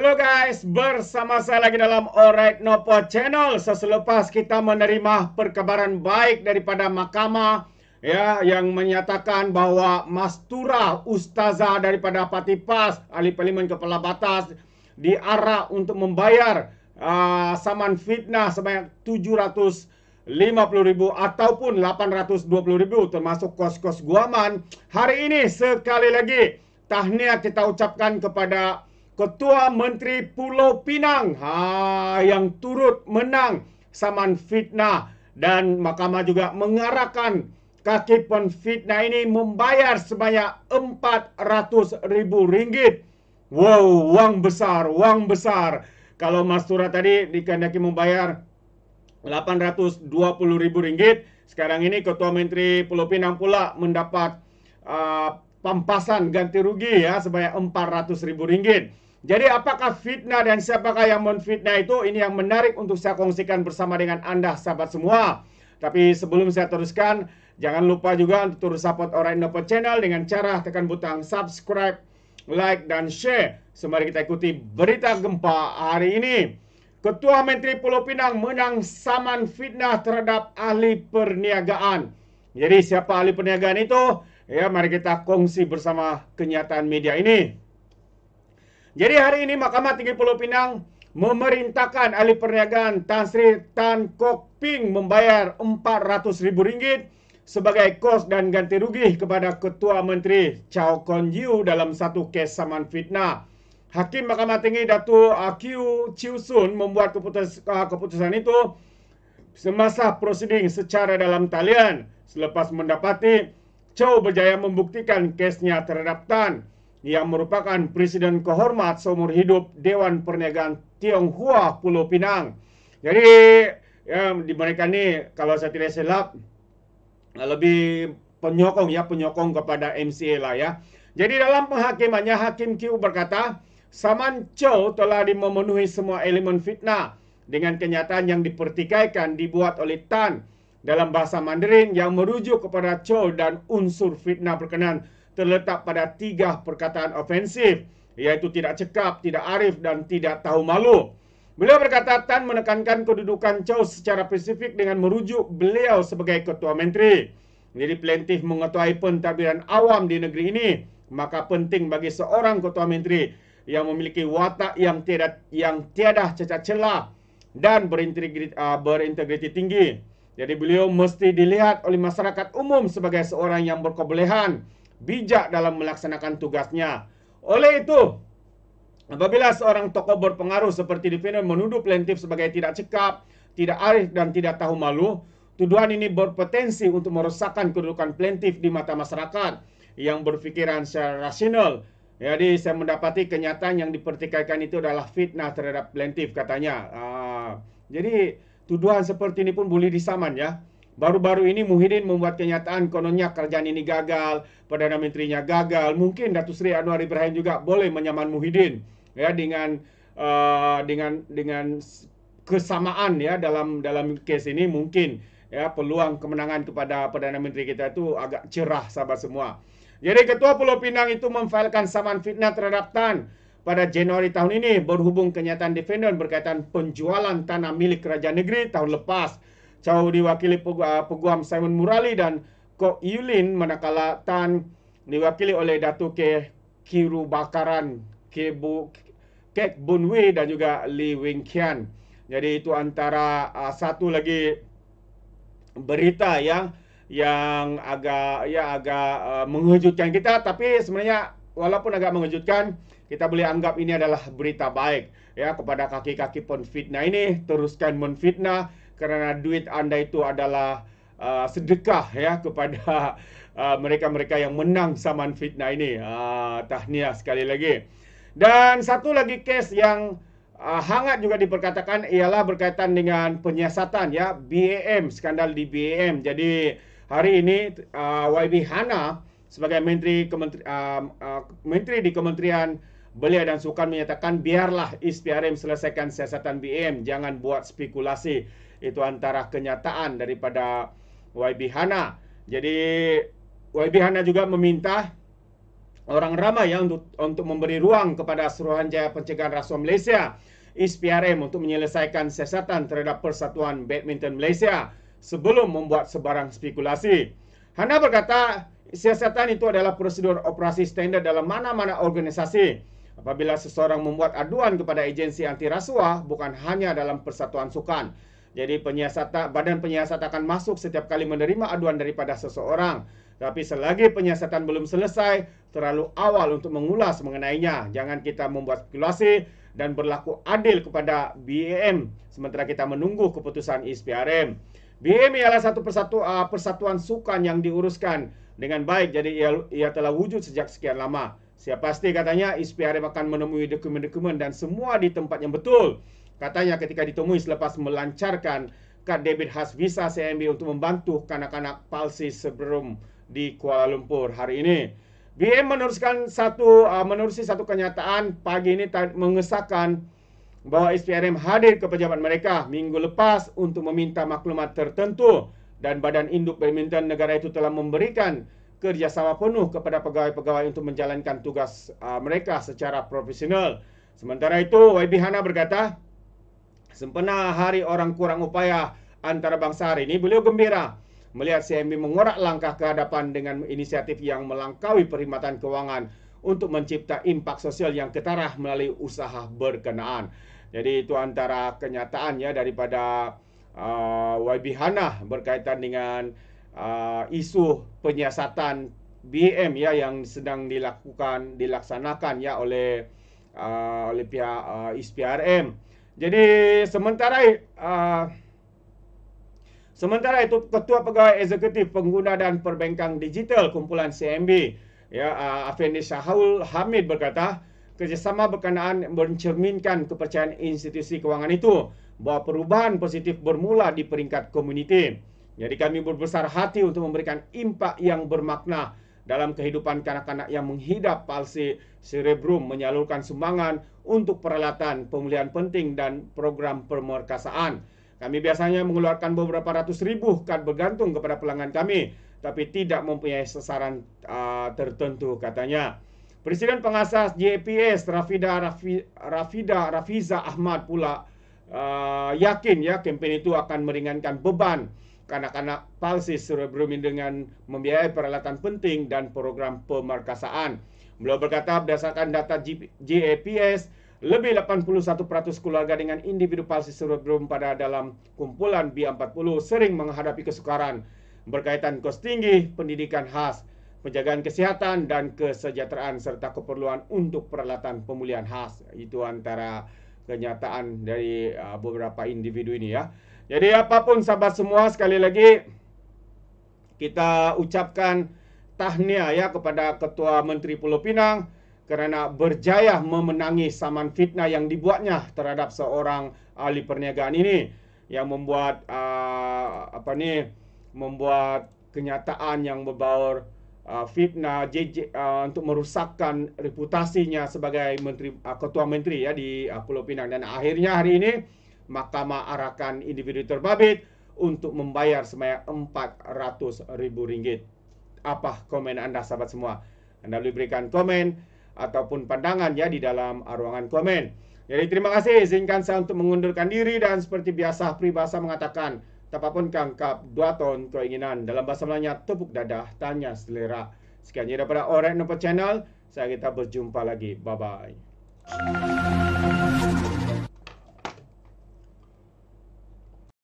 Halo guys, bersama saya lagi dalam Alright Nopo Channel. Selepas kita menerima perkabaran baik daripada mahkamah ya, yang menyatakan bahwa Mastura Ustazah daripada Parti PAS, ahli parlimen kepala batas, diarak untuk membayar saman fitnah sebanyak 750,000 ataupun 820,000 termasuk kos-kos guaman. Hari ini sekali lagi tahniah kita ucapkan kepada Ketua Menteri Pulau Pinang yang turut menang saman fitnah, dan mahkamah juga mengarahkan kaki penfitnah ini membayar sebanyak RM400,000. Wow, wang besar, wang besar. Kalau Mastura tadi dikehendaki membayar RM820,000, sekarang ini Ketua Menteri Pulau Pinang pula mendapat pampasan ganti rugi ya sebanyak RM400,000. Jadi apakah fitnah dan siapakah yang menfitnah itu? Ini yang menarik untuk saya kongsikan bersama dengan Anda sahabat semua. Tapi sebelum saya teruskan, jangan lupa juga untuk terus support Alright Nopo Channel dengan cara tekan butang subscribe, like dan share. Mari kita ikuti berita gempa hari ini. Ketua Menteri Pulau Pinang menang saman fitnah terhadap ahli perniagaan. Jadi siapa ahli perniagaan itu? Ya, mari kita kongsi bersama kenyataan media ini. Jadi hari ini Mahkamah Tinggi Pulau Pinang memerintahkan ahli perniagaan Tan Sri Tan Kok Ping membayar RM400,000 sebagai kos dan ganti rugi kepada Ketua Menteri Chow Kon Yew dalam satu kes saman fitnah. Hakim Mahkamah Tinggi Datuk Q Chiu Sun membuat keputusan itu semasa prosiding secara dalam talian selepas mendapati Chow berjaya membuktikan kesnya terhadap Tan, yang merupakan Presiden kehormat seumur hidup Dewan Perniagaan Tionghoa Pulau Pinang. Jadi ya, di mereka ni kalau saya tidak silap lebih penyokong kepada MCA lah ya. Jadi dalam penghakimannya, Hakim Q berkata saman Chow telah memenuhi semua elemen fitnah dengan kenyataan yang dipertikaikan dibuat oleh Tan dalam bahasa Mandarin yang merujuk kepada Chow, dan unsur fitnah berkenan terletak pada 3 perkataan ofensif, yaitu tidak cekap, tidak arif, dan tidak tahu malu. Beliau berkata Tan menekankan kedudukan Chow secara spesifik dengan merujuk beliau sebagai Ketua Menteri. Jadi plaintiff mengetahui pentadbiran awam di negeri ini, maka penting bagi seorang Ketua Menteri yang memiliki watak yang tiada cacat celah dan berintegriti tinggi. Jadi beliau mesti dilihat oleh masyarakat umum sebagai seorang yang berkebolehan, bijak dalam melaksanakan tugasnya. Oleh itu, apabila seorang tokoh berpengaruh seperti defendant menuduh plaintiff sebagai tidak cekap, tidak arif, dan tidak tahu malu, tuduhan ini berpotensi untuk merosakkan kedudukan plaintiff di mata masyarakat yang berfikiran secara rasional. Jadi saya mendapati kenyataan yang dipertikaikan itu adalah fitnah terhadap plaintiff katanya. Jadi tuduhan seperti ini pun boleh disaman ya. Baru-baru ini Muhyiddin membuat kenyataan kononnya kerajaan ini gagal, Perdana Menterinya gagal. Mungkin Datuk Seri Anwar Ibrahim juga boleh menyaman Muhyiddin ya dengan kesamaan ya dalam kes ini. Mungkin ya peluang kemenangan kepada Perdana Menteri kita itu agak cerah sahabat semua. Jadi Ketua Pulau Pinang itu memfailkan saman fitnah terhadap Tan pada Januari tahun ini berhubung kenyataan defendant berkaitan penjualan tanah milik kerajaan negeri tahun lepas. Chow diwakili Peguam Simon Murali dan Kok Yulin, manakala Tan diwakili oleh Datuk Kiru Bakaran, Kek Bun Wei dan juga Lee Wing Kian. Jadi itu antara satu lagi berita yang agak mengejutkan kita, tapi sebenarnya walaupun agak mengejutkan, kita boleh anggap ini adalah berita baik ya kepada kaki-kaki penfitnah ini. Teruskan menfitnah, karena duit Anda itu adalah sedekah ya kepada mereka-mereka yang menang saman fitnah ini. Tahniah sekali lagi. Dan satu lagi kes yang hangat juga diperkatakan ialah berkaitan dengan penyiasatan ya, BAM, skandal di BAM. Jadi hari ini YB Hana sebagai menteri di Kementerian Belia dan Sukan menyatakan biarlah SPRM selesaikan siasatan BAM, jangan buat spekulasi. Itu antara kenyataan daripada YB Hana. Jadi YB Hana juga meminta orang ramai ya untuk memberi ruang kepada Suruhanjaya Pencegahan Rasuah Malaysia (SPRM) untuk menyelesaikan siasatan terhadap Persatuan Badminton Malaysia sebelum membuat sebarang spekulasi. Hana berkata, siasatan itu adalah prosedur operasi standard dalam mana-mana organisasi. Apabila seseorang membuat aduan kepada agensi anti rasuah, bukan hanya dalam persatuan sukan. Jadi badan penyiasat akan masuk setiap kali menerima aduan daripada seseorang. Tapi selagi penyiasatan belum selesai, terlalu awal untuk mengulas mengenainya. Jangan kita membuat spekulasi dan berlaku adil kepada BAM sementara kita menunggu keputusan SPRM. BAM ialah satu persatuan sukan yang diuruskan dengan baik, jadi ia telah wujud sejak sekian lama. Siapa pasti katanya SPRM akan menemui dokumen-dokumen dan semua di tempat yang betul. Katanya ketika ditemui selepas melancarkan kad debit khas visa CMB untuk membantu kanak-kanak palsi sebelum di Kuala Lumpur hari ini. BM menerusi satu kenyataan pagi ini mengesahkan bahawa SPRM hadir ke pejabat mereka minggu lepas untuk meminta maklumat tertentu dan Badan Induk Badminton negara itu telah memberikan kerjasama penuh kepada pegawai-pegawai untuk menjalankan tugas mereka secara profesional. Sementara itu, YB Hana berkata, sempena Hari Orang Kurang Upaya Antarabangsa hari ini, beliau gembira melihat CMB mengorak langkah ke hadapan dengan inisiatif yang melangkaui perkhidmatan kewangan untuk mencipta impak sosial yang ketara melalui usaha berkenaan. Jadi itu antara kenyataan ya daripada YB Hana berkaitan dengan isu penyiasatan BM ya yang sedang dilaksanakan ya oleh pihak SPRM. Jadi sementara itu Ketua Pegawai Eksekutif Pengguna dan Perbankan Digital Kumpulan CMB ya Afendi Syahul Hamid berkata, kerjasama berkenaan mencerminkan kepercayaan institusi kewangan itu bahawa perubahan positif bermula di peringkat komuniti. Jadi kami berbesar hati untuk memberikan impak yang bermakna dalam kehidupan kanak-kanak yang menghidap palsi cerebrum, menyalurkan sumbangan untuk peralatan pemulihan penting dan program pemerkasaan. Kami biasanya mengeluarkan beberapa ratus ribu kad bergantung kepada pelanggan kami, tapi tidak mempunyai sasaran tertentu, katanya. Presiden Pengasas JPS Rafiza Ahmad pula yakin ya kempen itu akan meringankan beban kanak-kanak palsi cerebrum dengan membiayai peralatan penting dan program pemerkasaan. Beliau berkata berdasarkan data JPS, lebih 81% keluarga dengan individu palsi cerebrum pada dalam kumpulan B40 sering menghadapi kesukaran berkaitan kos tinggi, pendidikan khas, penjagaan kesihatan dan kesejahteraan serta keperluan untuk peralatan pemulihan khas. Itu antara kenyataan dari beberapa individu ini ya. Jadi apapun sahabat semua, sekali lagi kita ucapkan tahniah ya kepada Ketua Menteri Pulau Pinang kerana berjaya memenangi saman fitnah yang dibuatnya terhadap seorang ahli perniagaan ini yang membuat membuat kenyataan yang berbaur fitnah untuk merusakkan reputasinya sebagai ketua menteri ya di Pulau Pinang, dan akhirnya hari ini Mahkamah arahkan individu terbabit untuk membayar sebanyak RM400,000. Apa komen anda sahabat semua? Anda boleh berikan komen ataupun pandangan ya di dalam ruangan komen. Jadi terima kasih, izinkan saya untuk mengundurkan diri dan seperti biasa peribahasa mengatakan tapapun kangkap 2 ton keinginan. Dalam bahasa Melayunya tepuk dadah, tanya selera. Sekian daripada Alright Nampak Channel. Kita berjumpa lagi. Bye-bye.